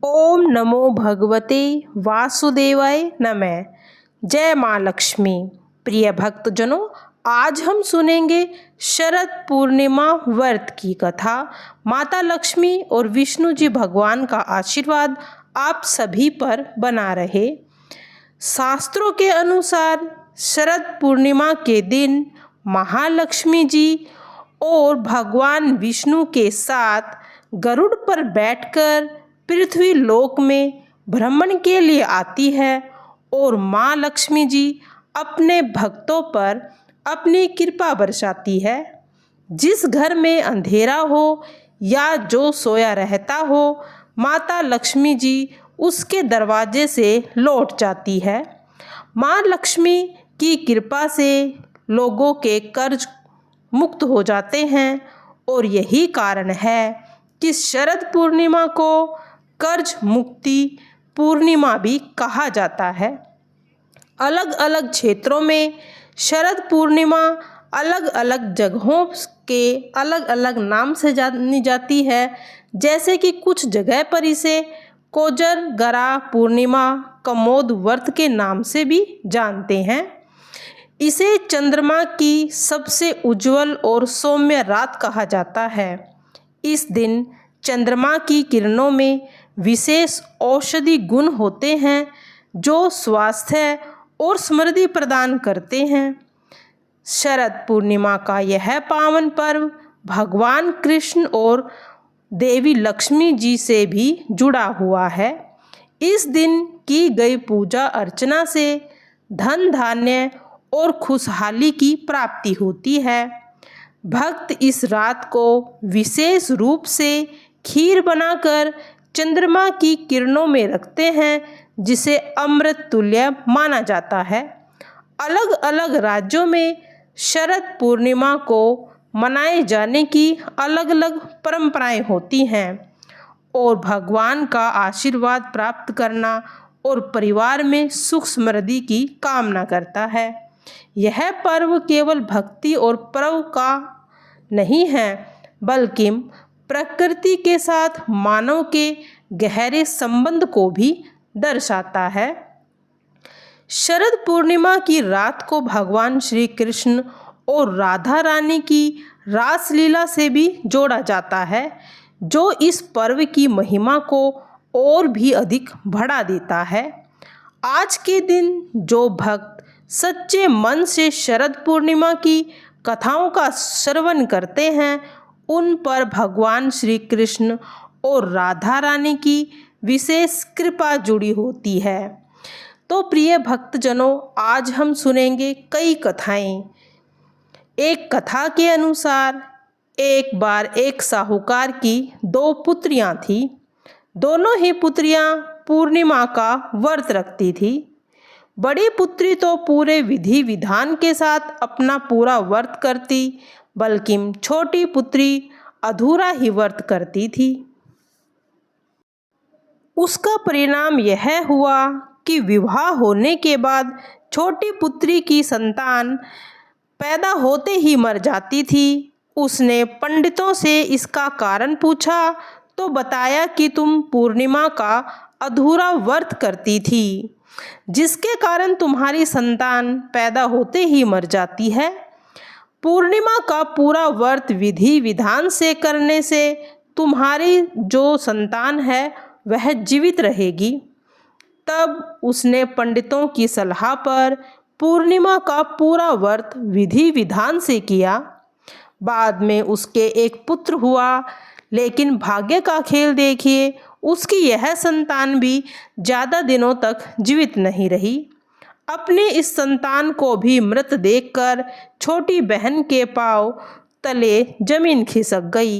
ओम नमो भगवते वासुदेवाय नमः। जय माँ लक्ष्मी। प्रिय भक्तजनों, आज हम सुनेंगे शरद पूर्णिमा व्रत की कथा। माता लक्ष्मी और विष्णु जी भगवान का आशीर्वाद आप सभी पर बना रहे। शास्त्रों के अनुसार शरद पूर्णिमा के दिन महालक्ष्मी जी और भगवान विष्णु के साथ गरुड़ पर बैठकर पृथ्वी लोक में भ्रमण के लिए आती है और माँ लक्ष्मी जी अपने भक्तों पर अपनी कृपा बरसाती है। जिस घर में अंधेरा हो या जो सोया रहता हो, माता लक्ष्मी जी उसके दरवाजे से लौट जाती है। माँ लक्ष्मी की कृपा से लोगों के कर्ज मुक्त हो जाते हैं और यही कारण है कि शरद पूर्णिमा को कर्ज मुक्ति पूर्णिमा भी कहा जाता है। अलग अलग क्षेत्रों में शरद पूर्णिमा अलग अलग जगहों के अलग अलग नाम से जानी जाती है। जैसे कि कुछ जगह पर इसे कोजरगरा पूर्णिमा, कमोद व्रत के नाम से भी जानते हैं। इसे चंद्रमा की सबसे उज्जवल और सौम्य रात कहा जाता है। इस दिन चंद्रमा की किरणों में विशेष औषधि गुण होते हैं जो स्वास्थ्य और समृद्धि प्रदान करते हैं। शरद पूर्णिमा का यह पावन पर्व भगवान कृष्ण और देवी लक्ष्मी जी से भी जुड़ा हुआ है। इस दिन की गई पूजा अर्चना से धन धान्य और खुशहाली की प्राप्ति होती है। भक्त इस रात को विशेष रूप से खीर बनाकर चंद्रमा की किरणों में रखते हैं, जिसे अमृत तुल्य माना जाता है। अलग अलग राज्यों में शरद पूर्णिमा को मनाए जाने की अलग अलग परंपराएं होती हैं और भगवान का आशीर्वाद प्राप्त करना और परिवार में सुख समृद्धि की कामना करता है। यह पर्व केवल भक्ति और पर्व का नहीं है, बल्कि प्रकृति के साथ मानव के गहरे संबंध को भी दर्शाता है। शरद पूर्णिमा की रात को भगवान श्री कृष्ण और राधा रानी की रासलीला से भी जोड़ा जाता है, जो इस पर्व की महिमा को और भी अधिक बढ़ा देता है। आज के दिन जो भक्त सच्चे मन से शरद पूर्णिमा की कथाओं का श्रवण करते हैं, उन पर भगवान श्री कृष्ण और राधा रानी की विशेष कृपा जुड़ी होती है। तो प्रिय भक्तजनों, आज हम सुनेंगे कई कथाएं। एक कथा के अनुसार एक बार एक साहूकार की दो पुत्रियां थीं। दोनों ही पुत्रियां पूर्णिमा का व्रत रखती थी। बड़ी पुत्री तो पूरे विधि विधान के साथ अपना पूरा व्रत करती, बल्कि छोटी पुत्री अधूरा ही व्रत करती थी। उसका परिणाम यह हुआ कि विवाह होने के बाद छोटी पुत्री की संतान पैदा होते ही मर जाती थी। उसने पंडितों से इसका कारण पूछा तो बताया कि तुम पूर्णिमा का अधूरा व्रत करती थी, जिसके कारण तुम्हारी संतान पैदा होते ही मर जाती है। पूर्णिमा का पूरा व्रत विधि विधान से करने से तुम्हारी जो संतान है वह जीवित रहेगी। तब उसने पंडितों की सलाह पर पूर्णिमा का पूरा व्रत विधि विधान से किया। बाद में उसके एक पुत्र हुआ, लेकिन भाग्य का खेल देखिए, उसकी यह संतान भी ज़्यादा दिनों तक जीवित नहीं रही। अपने इस संतान को भी मृत देखकर छोटी बहन के पांव तले जमीन खिसक गई।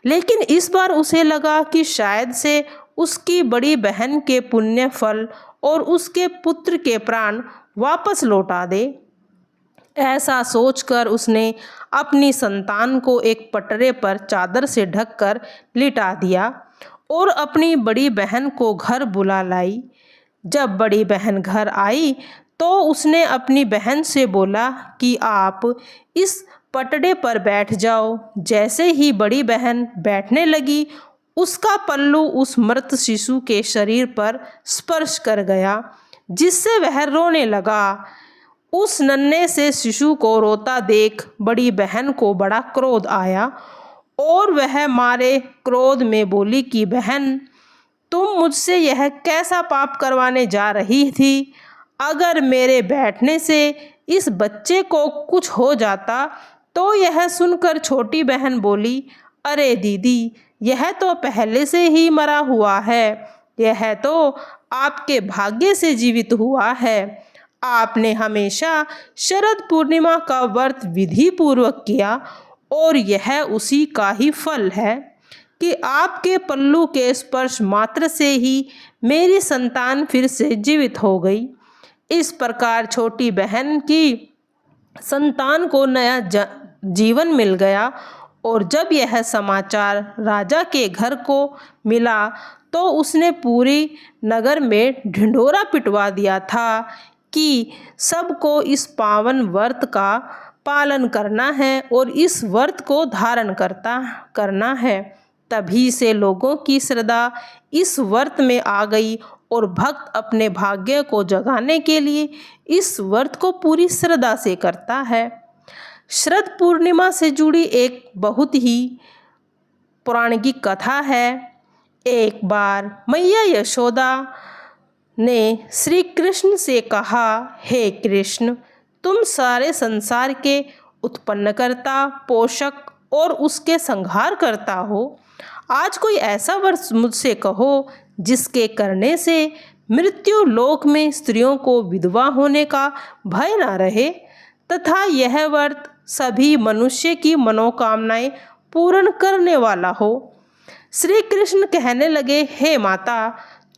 लेकिन इस बार उसे लगा कि शायद से उसकी बड़ी बहन के पुण्य फल और उसके पुत्र के प्राण वापस लौटा दे। ऐसा सोचकर उसने अपनी संतान को एक पटरे पर चादर से ढककर लिटा दिया और अपनी बड़ी बहन को घर बुला लाई। जब बड़ी बहन घर आई तो उसने अपनी बहन से बोला कि आप इस पटड़े पर बैठ जाओ। जैसे ही बड़ी बहन बैठने लगी, उसका पल्लू उस मृत शिशु के शरीर पर स्पर्श कर गया, जिससे वह रोने लगा। उस नन्हे से शिशु को रोता देख बड़ी बहन को बड़ा क्रोध आया और वह मारे क्रोध में बोली कि बहन, तुम मुझसे यह कैसा पाप करवाने जा रही थी? अगर मेरे बैठने से इस बच्चे को कुछ हो जाता। तो यह सुनकर छोटी बहन बोली, अरे दीदी, यह तो पहले से ही मरा हुआ है। यह तो आपके भाग्य से जीवित हुआ है। आपने हमेशा शरद पूर्णिमा का व्रत विधि पूर्वक किया और यह उसी का ही फल है कि आपके पल्लू के स्पर्श मात्र से ही मेरी संतान फिर से जीवित हो गई। इस प्रकार छोटी बहन की संतान को नया जीवन मिल गया। और जब यह समाचार राजा के घर को मिला तो उसने पूरी नगर में ढिंढोरा पिटवा दिया था कि सबको इस पावन व्रत का पालन करना है और इस व्रत को धारण करना है। तभी से लोगों की श्रद्धा इस व्रत में आ गई और भक्त अपने भाग्य को जगाने के लिए इस व्रत को पूरी श्रद्धा से करता है। शरद पूर्णिमा से जुड़ी एक बहुत ही पौराणिक कथा है। एक बार मैया यशोदा ने श्री कृष्ण से कहा, हे कृष्ण, तुम सारे संसार के उत्पन्नकर्ता, पोषक और उसके संहार करता हो। आज कोई ऐसा व्रत मुझसे कहो जिसके करने से मृत्यु लोक में स्त्रियों को विधवा होने का भय न रहे तथा यह व्रत सभी मनुष्य की मनोकामनाएं पूर्ण करने वाला हो। श्री कृष्ण कहने लगे, हे माता,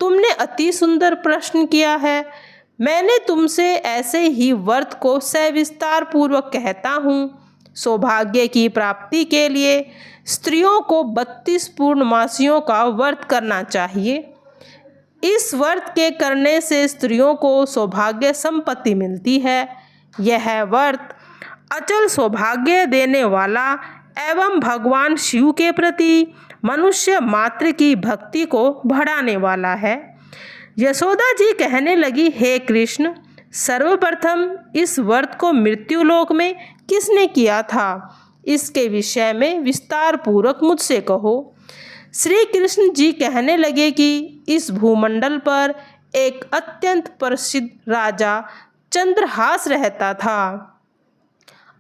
तुमने अति सुंदर प्रश्न किया है। मैंने तुमसे ऐसे ही व्रत को सविस्तार पूर्वक कहता हूँ। सौभाग्य की प्राप्ति के लिए स्त्रियों को 32 पूर्णमासियों का व्रत करना चाहिए। इस व्रत के करने से स्त्रियों को सौभाग्य संपत्ति मिलती है। यह व्रत अचल सौभाग्य देने वाला एवं भगवान शिव के प्रति मनुष्य मात्र की भक्ति को बढ़ाने वाला है। यशोदा जी कहने लगी, हे कृष्ण, सर्वप्रथम इस व्रत को मृत्युलोक में किसने किया था? इसके विषय में विस्तार पूर्वक मुझसे कहो। श्री कृष्ण जी कहने लगे कि इस भूमंडल पर एक अत्यंत प्रसिद्ध राजा चंद्रहास रहता था।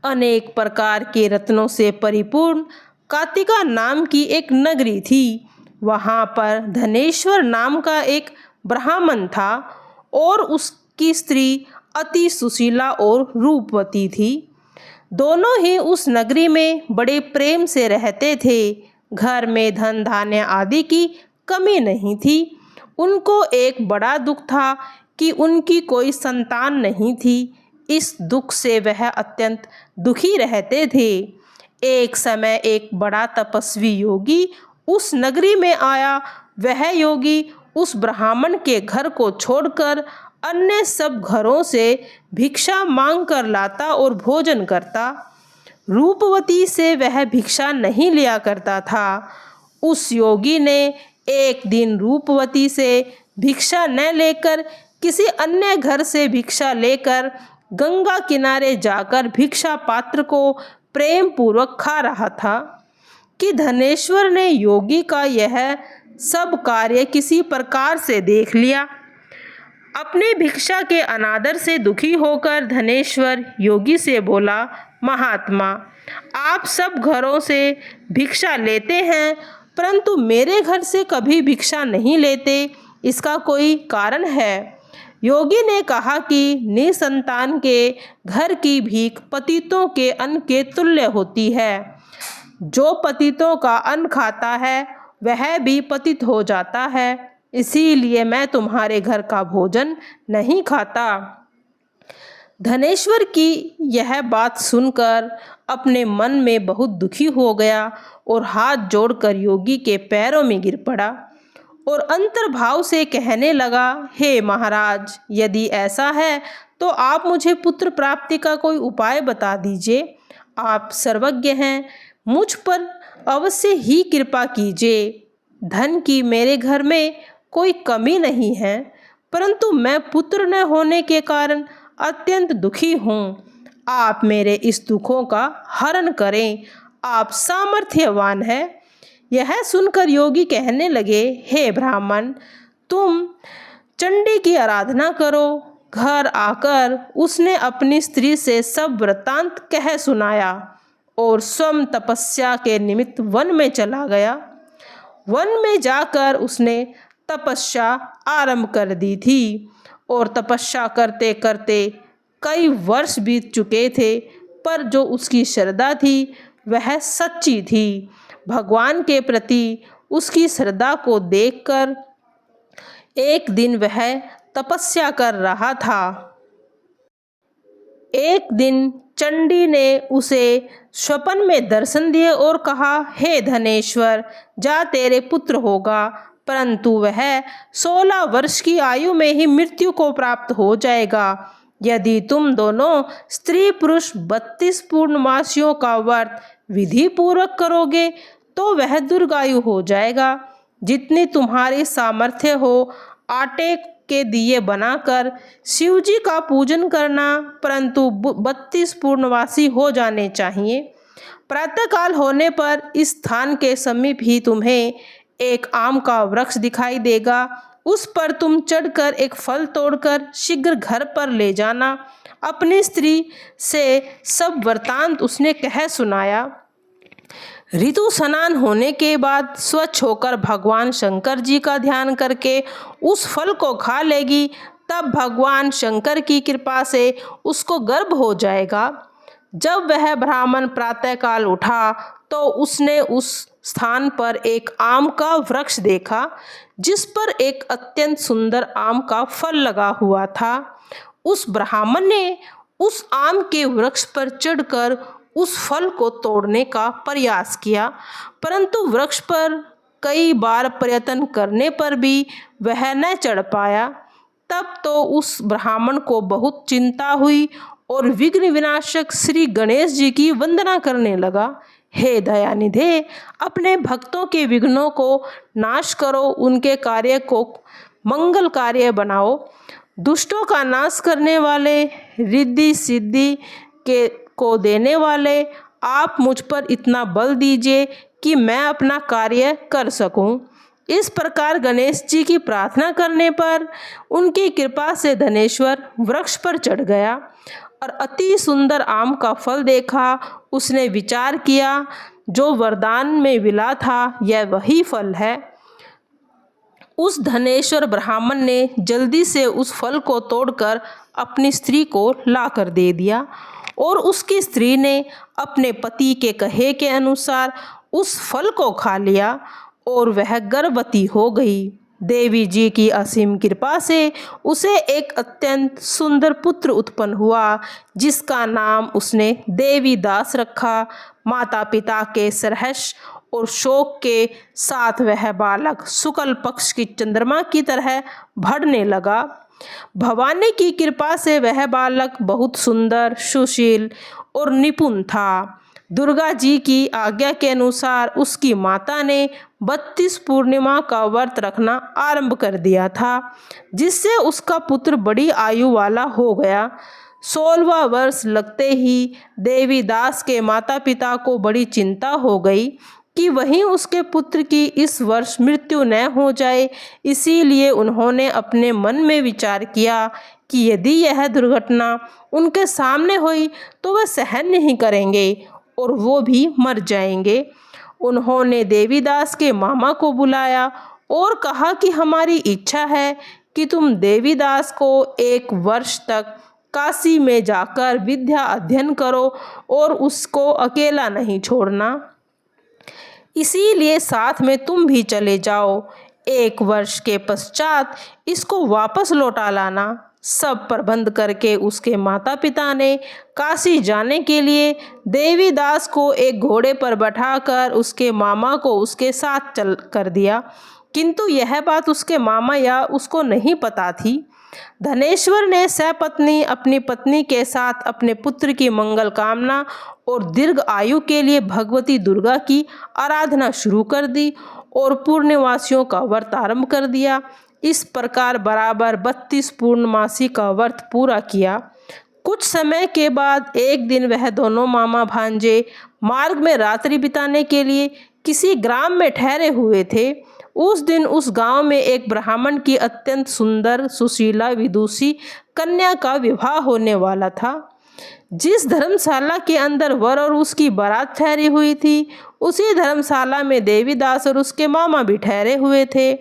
अनेक प्रकार के रत्नों से परिपूर्ण कातिका नाम की एक नगरी थी। वहाँ पर धनेश्वर नाम का एक ब्राह्मण था और उसकी स्त्री अति सुशीला और रूपवती थी। दोनों ही उस नगरी में बड़े प्रेम से रहते थे। घर में धन धान्य आदि की कमी नहीं थी। उनको एक बड़ा दुख था कि उनकी कोई संतान नहीं थी। इस दुख से वह अत्यंत दुखी रहते थे। एक समय एक बड़ा तपस्वी योगी उस नगरी में आया। वह योगी उस ब्राह्मण के घर को छोड़कर अन्य सब घरों से भिक्षा मांग कर लाता और भोजन करता। रूपवती से वह भिक्षा नहीं लिया करता था। उस योगी ने एक दिन रूपवती से भिक्षा न लेकर किसी अन्य घर से भिक्षा लेकर गंगा किनारे जाकर भिक्षा पात्र को प्रेम पूर्वक खा रहा था कि धनेश्वर ने योगी का यह सब कार्य किसी प्रकार से देख लिया। अपने भिक्षा के अनादर से दुखी होकर धनेश्वर योगी से बोला, महात्मा, आप सब घरों से भिक्षा लेते हैं परंतु मेरे घर से कभी भिक्षा नहीं लेते, इसका कोई कारण है? योगी ने कहा कि निसंतान के घर की भीख पतितों के अन्न के तुल्य होती है। जो पतितों का अन्न खाता है वह भी पतित हो जाता है। इसीलिए मैं तुम्हारे घर का भोजन नहीं खाता। धनेश्वर की यह बात सुनकर अपने मन में बहुत दुखी हो गया और हाथ जोड़कर योगी के पैरों में गिर पड़ा और अंतर्भाव से कहने लगा, हे महाराज, यदि ऐसा है तो आप मुझे पुत्र प्राप्ति का कोई उपाय बता दीजिए। आप सर्वज्ञ हैं, मुझ पर अवश्य ही कृपा कीजिए। धन की मेरे घर में कोई कमी नहीं है, परंतु मैं पुत्र न होने के कारण अत्यंत दुखी हूँ। आप मेरे इस दुखों का हरण करें, आप सामर्थ्यवान हैं। यह सुनकर योगी कहने लगे, हे ब्राह्मण, तुम चंडी की आराधना करो। घर आकर उसने अपनी स्त्री से सब वृत्तांत कह सुनाया और स्वयं तपस्या के निमित्त वन में चला गया। वन में जाकर उसने तपस्या आरंभ कर दी थी और तपस्या करते करते कई वर्ष बीत चुके थे, पर जो उसकी श्रद्धा थी वह सच्ची थी। भगवान के प्रति उसकी श्रद्धा को देखकर एक दिन वह तपस्या कर रहा था। एक दिन चंडी ने उसे स्वप्न में दर्शन दिए और कहा, हे धनेश्वर, जा तेरे पुत्र होगा, परंतु वह 16 वर्ष की आयु में ही मृत्यु को प्राप्त हो जाएगा। यदि तुम दोनों स्त्री पुरुष 32 पूर्णमासियों का व्रत विधि पूर्वक करोगे तो वह दीर्घायु हो जाएगा। जितनी तुम्हारी सामर्थ्य हो, आटे के दिए बनाकर शिव जी का पूजन करना, परंतु 32 पूर्णवासी हो जाने चाहिए। प्रातःकाल होने पर इस स्थान के समीप ही तुम्हें एक आम का वृक्ष दिखाई देगा। उस पर तुम चढ़कर एक फल तोड़कर शीघ्र घर पर ले जाना। अपनी स्त्री से सब वृत्तांत उसने कह सुनाया। ऋतु स्नान होने के बाद स्वच्छ होकर भगवान शंकर जी का ध्यान करके उस फल को खा लेगी, तब भगवान शंकर की कृपा से उसको गर्भ हो जाएगा। जब वह ब्राह्मण प्रातःकाल उठा तो उसने उस स्थान पर एक आम का वृक्ष देखा, जिस पर एक अत्यंत सुंदर आम का फल लगा हुआ था। उस ब्राह्मण ने उस आम के वृक्ष पर चढ़कर उस फल को तोड़ने का प्रयास किया, परंतु वृक्ष पर कई बार प्रयत्न करने पर भी वह न चढ़ पाया। तब तो उस ब्राह्मण को बहुत चिंता हुई और विघ्न विनाशक श्री गणेश जी की वंदना करने लगा। हे दयानिधे, अपने भक्तों के विघ्नों को नाश करो, उनके कार्य को मंगल कार्य बनाओ। दुष्टों का नाश करने वाले, रिद्धि सिद्धि को देने वाले, आप मुझ पर इतना बल दीजिए कि मैं अपना कार्य कर सकूं। इस प्रकार गणेश जी की प्रार्थना करने पर उनकी कृपा से धनेश्वर वृक्ष पर चढ़ गया और अति सुंदर आम का फल देखा। उसने विचार किया, जो वरदान में मिला था यह वही फल है। उस धनेश्वर ब्राह्मण ने जल्दी से उस फल को तोड़कर अपनी स्त्री को लाकर दे दिया और उसकी स्त्री ने अपने पति के कहे के अनुसार उस फल को खा लिया और वह गर्भवती हो गई। देवी जी की असीम कृपा से उसे एक अत्यंत सुंदर पुत्र उत्पन्न हुआ, जिसका नाम उसने देवीदास रखा। माता पिता के सरहर्ष और शोक के साथ वह बालक शुक्ल पक्ष की चंद्रमा की तरह बढ़ने लगा। भवानी की कृपा से वह बालक बहुत सुंदर, सुशील और निपुण था। दुर्गा जी की आज्ञा के अनुसार उसकी माता ने 32 पूर्णिमा का व्रत रखना आरंभ कर दिया था, जिससे उसका पुत्र बड़ी आयु वाला हो गया। 16वां वर्ष लगते ही देवीदास के माता पिता को बड़ी चिंता हो गई कि वहीं उसके पुत्र की इस वर्ष मृत्यु न हो जाए। इसीलिए उन्होंने अपने मन में विचार किया कि यदि यह दुर्घटना उनके सामने हुई तो वह सहन नहीं करेंगे और वो भी मर जाएंगे। उन्होंने देवीदास के मामा को बुलाया और कहा कि हमारी इच्छा है कि तुम देवीदास को 1 वर्ष तक काशी में जाकर विद्या अध्ययन करो और उसको अकेला नहीं छोड़ना। इसीलिए साथ में तुम भी चले जाओ। 1 वर्ष के पश्चात इसको वापस लौटा लाना। सब प्रबंध करके उसके माता पिता ने काशी जाने के लिए देवीदास को एक घोड़े पर बैठाकर उसके मामा को उसके साथ चल कर दिया, किंतु यह बात उसके मामा या उसको नहीं पता थी। धनेश्वर ने सपत्नी अपनी पत्नी के साथ अपने पुत्र की मंगल कामना और दीर्घ आयु के लिए भगवती दुर्गा की आराधना शुरू कर दी और पूर्णवासियों का व्रत आरंभ कर दिया। इस प्रकार बराबर 32 पूर्णमासी का व्रत पूरा किया। कुछ समय के बाद एक दिन वह दोनों मामा भांजे मार्ग में रात्रि बिताने के लिए किसी ग्राम में ठहरे हुए थे। उस दिन उस गांव में एक ब्राह्मण की अत्यंत सुंदर सुशीला विदुषी कन्या का विवाह होने वाला था। जिस धर्मशाला के अंदर वर और उसकी बारात ठहरी हुई थी, उसी धर्मशाला में देवीदास और उसके मामा भी ठहरे हुए थे।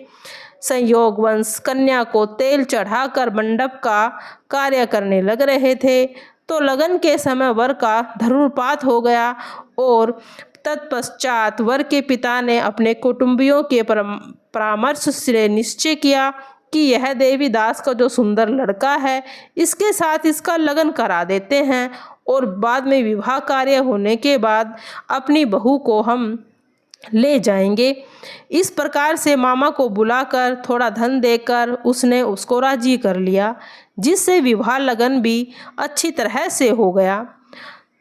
संयोगवश कन्या को तेल चढ़ाकर मंडप का कार्य करने लग रहे थे, तो लगन के समय वर का धनुर्पात हो गया और तत्पश्चात वर के पिता ने अपने कुटुंबियों के परामर्श से निश्चय किया कि यह देवीदास का जो सुंदर लड़का है, इसके साथ इसका लगन करा देते हैं और बाद में विवाह कार्य होने के बाद अपनी बहू को हम ले जाएंगे। इस प्रकार से मामा को बुलाकर थोड़ा धन देकर उसने उसको राजी कर लिया, जिससे विवाह लगन भी अच्छी तरह से हो गया।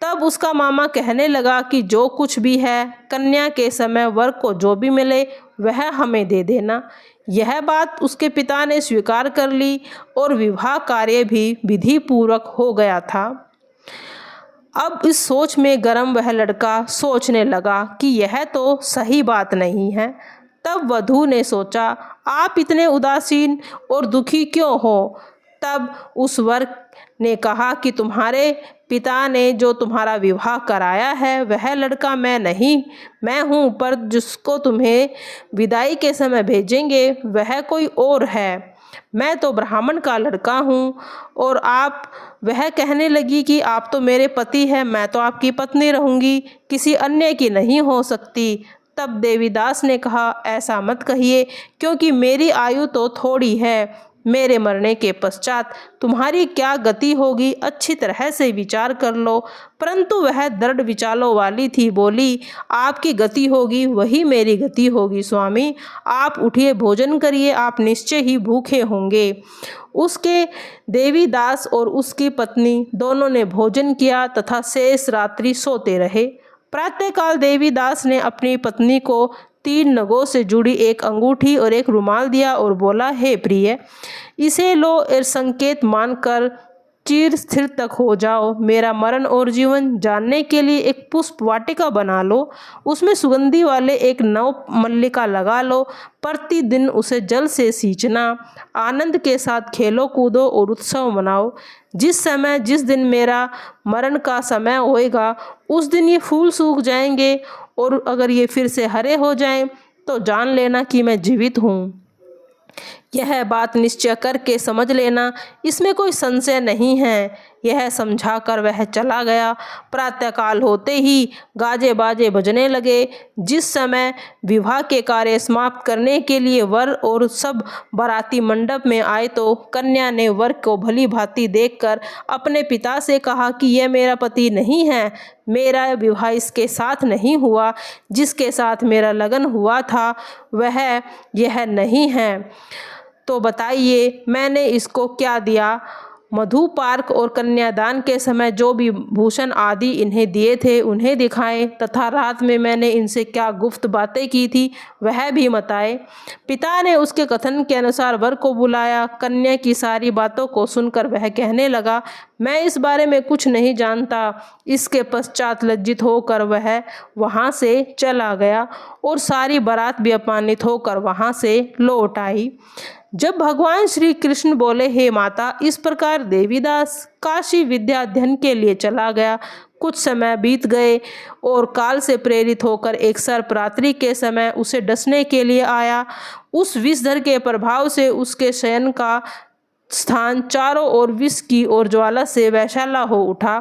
तब उसका मामा कहने लगा कि जो कुछ भी है, कन्या के समय वर को जो भी मिले वह हमें दे देना। यह बात उसके पिता ने स्वीकार कर ली और विवाह कार्य भी विधि पूर्वक हो गया था। अब इस सोच में गरम वह लड़का सोचने लगा कि यह तो सही बात नहीं है। तब वधू ने सोचा, आप इतने उदासीन और दुखी क्यों हो? तब उस वर ने कहा कि तुम्हारे पिता ने जो तुम्हारा विवाह कराया है वह लड़का मैं नहीं, मैं हूँ, पर जिसको तुम्हें विदाई के समय भेजेंगे वह कोई और है। मैं तो ब्राह्मण का लड़का हूँ। और वह कहने लगी कि आप तो मेरे पति हैं, मैं तो आपकी पत्नी रहूँगी, किसी अन्य की नहीं हो सकती। तब देवीदास ने कहा, ऐसा मत कहिए, क्योंकि मेरी आयु तो थोड़ी है। मेरे मरने के पश्चात तुम्हारी क्या गति होगी अच्छी तरह से विचार कर लो। परंतु वह दृढ़ विचारों वाली थी, बोली, आपकी गति होगी वही मेरी गति होगी स्वामी। आप उठिए, भोजन करिए, आप निश्चय ही भूखे होंगे। उसके देवीदास और उसकी पत्नी दोनों ने भोजन किया तथा शेष रात्रि सोते रहे। प्रातःकाल देवीदास ने अपनी पत्नी को 3 नगों से जुड़ी एक अंगूठी और एक रुमाल दिया और बोला, हे प्रिय, इसे लो और संकेत मानकर चिर स्थिर तक हो जाओ। मेरा मरण और जीवन जानने के लिए एक पुष्प वाटिका बना लो, उसमें सुगंधि वाले एक नव मल्लिका लगा लो, प्रतिदिन उसे जल से सींचना, आनंद के साथ खेलो कूदो और उत्सव मनाओ। जिस दिन मेरा मरण का समय होएगा उस दिन ये फूल सूख जाएंगे और अगर ये फिर से हरे हो जाएं तो जान लेना कि मैं जीवित हूँ। यह बात निश्चय करके समझ लेना, इसमें कोई संशय नहीं है। यह समझाकर वह चला गया। प्रातःकाल होते ही गाजे बाजे बजने लगे। जिस समय विवाह के कार्य समाप्त करने के लिए वर और सब बाराती मंडप में आए तो कन्या ने वर को भली भांति देखकर अपने पिता से कहा कि यह मेरा पति नहीं है, मेरा विवाह इसके साथ नहीं हुआ, जिसके साथ मेरा लगन हुआ था वह यह नहीं है। तो बताइए मैंने इसको क्या दिया? मधुपार्क और कन्यादान के समय जो भी भूषण आदि इन्हें दिए थे उन्हें दिखाएं तथा रात में मैंने इनसे क्या गुप्त बातें की थी वह भी बताए। पिता ने उसके कथन के अनुसार वर को बुलाया। कन्या की सारी बातों को सुनकर वह कहने लगा, मैं इस बारे में कुछ नहीं जानता। इसके पश्चात लज्जित होकर वह वहाँ से चला गया और सारी बारात भी अपमानित होकर वहाँ से लौट आई। जब भगवान श्री कृष्ण बोले, हे माता, इस प्रकार देवीदास काशी विद्या अध्ययन के लिए चला गया। कुछ समय बीत गए और काल से प्रेरित होकर एक सर्प रात्रि के समय उसे डसने के लिए आया। उस विषधर के प्रभाव से उसके शयन का स्थान चारों ओर विष की और ज्वाला से वैशाला हो उठा,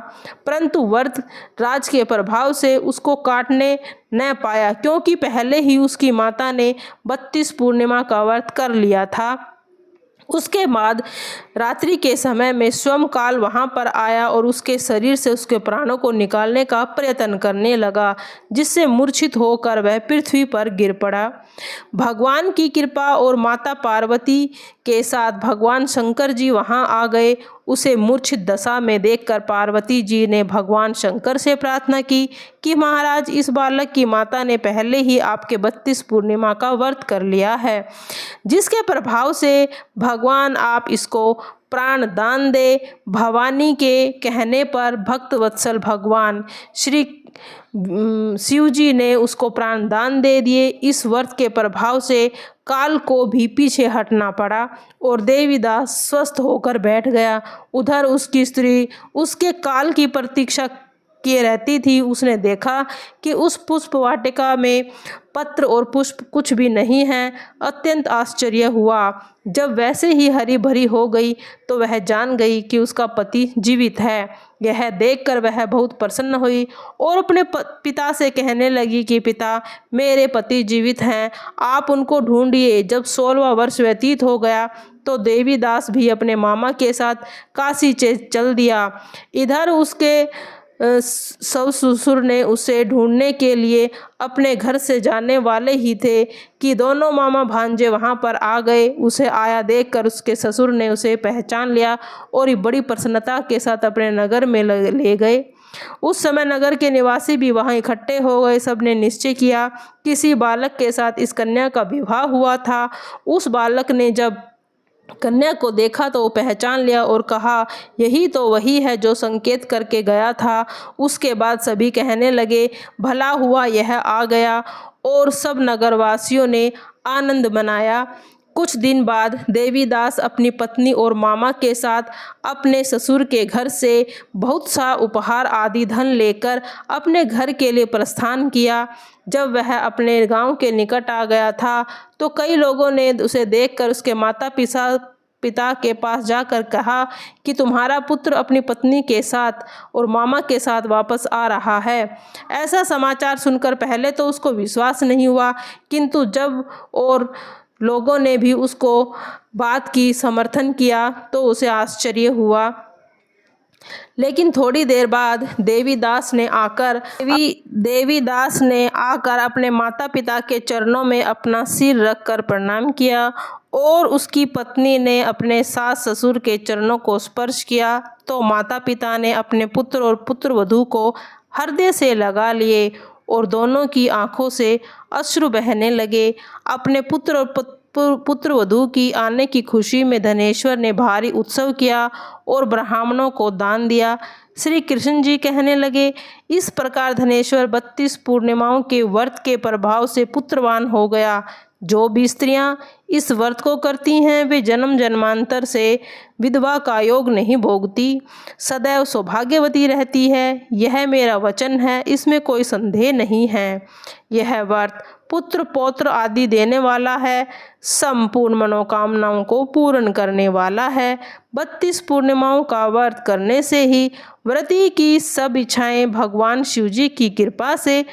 परंतु वर्त राज के प्रभाव से उसको काटने न पाया, क्योंकि पहले ही उसकी माता ने 32 पूर्णिमा का व्रत कर लिया था। उसके बाद रात्रि के समय में स्वयं काल वहाँ पर आया और उसके शरीर से उसके प्राणों को निकालने का प्रयत्न करने लगा, जिससे मूर्छित होकर वह पृथ्वी पर गिर पड़ा। भगवान की कृपा और माता पार्वती के साथ भगवान शंकर जी वहाँ आ गए उसे मूर्छित दशा में देखकर पार्वती जी ने भगवान शंकर से प्रार्थना की कि महाराज, इस बालक की माता ने पहले ही आपके 32 पूर्णिमा का व्रत कर लिया है, जिसके प्रभाव से भगवान आप इसको प्राण दान दे। भवानी के कहने पर भक्त वत्सल भगवान श्री शिव जी ने उसको प्राण दान दे दिए। इस व्रत के प्रभाव से काल को भी पीछे हटना पड़ा और देवीदास स्वस्थ होकर बैठ गया। उधर उसकी स्त्री उसके काल की प्रतीक्षा किए रहती थी। उसने देखा कि उस पुष्प वाटिका में पत्र और पुष्प कुछ भी नहीं है। अत्यंत आश्चर्य हुआ। जब वैसे ही हरी भरी हो गई तो वह जान गई कि उसका पति जीवित है। यह देखकर वह बहुत प्रसन्न हुई और अपने पिता से कहने लगी कि पिता, मेरे पति जीवित हैं, आप उनको ढूंढिए। जब 16वां वर्ष व्यतीत हो गया तो देवीदास भी अपने मामा के साथ काशी चल दिया। इधर उसके ससुर ने उसे ढूंढने के लिए अपने घर से जाने वाले ही थे कि दोनों मामा भांजे वहां पर आ गए। उसे आया देखकर उसके ससुर ने उसे पहचान लिया और बड़ी प्रसन्नता के साथ अपने नगर में ले गए। उस समय नगर के निवासी भी वहां इकट्ठे हो गए। सबने निश्चय किया किसी बालक के साथ इस कन्या का विवाह हुआ था। उस बालक ने जब कन्या को देखा तो वो पहचान लिया और कहा, यही तो वही है जो संकेत करके गया था। उसके बाद सभी कहने लगे, भला हुआ यह आ गया, और सब नगरवासियों ने आनंद मनाया। कुछ दिन बाद देवीदास अपनी पत्नी और मामा के साथ अपने ससुर के घर से बहुत सा उपहार आदि धन लेकर अपने घर के लिए प्रस्थान किया। जब वह अपने गांव के निकट आ गया था तो कई लोगों ने उसे देखकर उसके माता पिता के पास जाकर कहा कि तुम्हारा पुत्र अपनी पत्नी के साथ और मामा के साथ वापस आ रहा है। ऐसा समाचार सुनकर पहले तो उसको विश्वास नहीं हुआ, किंतु जब और लोगों ने भी उसको बात की समर्थन किया तो उसे आश्चर्य हुआ। लेकिन थोड़ी देर बाद देवीदास ने आकर अपने माता पिता के चरणों में अपना सिर रखकर प्रणाम किया और उसकी पत्नी ने अपने सास ससुर के चरणों को स्पर्श किया तो माता पिता ने अपने पुत्र और पुत्रवधू को हृदय से लगा लिए और दोनों की आंखों से अश्रु बहने लगे। अपने पुत्र और पुत्रवधू की आने की खुशी में धनेश्वर ने भारी उत्सव किया और ब्राह्मणों को दान दिया। श्री कृष्ण जी कहने लगे, इस प्रकार धनेश्वर 32 पूर्णिमाओं के व्रत के प्रभाव से पुत्रवान हो गया। जो भी स्त्रियां इस व्रत को करती हैं वे जन्म जन्मांतर से विधवा का योग नहीं भोगती, सदैव सौभाग्यवती रहती है। यह मेरा वचन है, इसमें कोई संदेह नहीं है। यह व्रत पुत्र पौत्र आदि देने वाला है, संपूर्ण मनोकामनाओं को पूर्ण करने वाला है। 32 पूर्णिमाओं का व्रत करने से ही व्रती की सब इच्छाएं भगवान शिव जी की कृपा से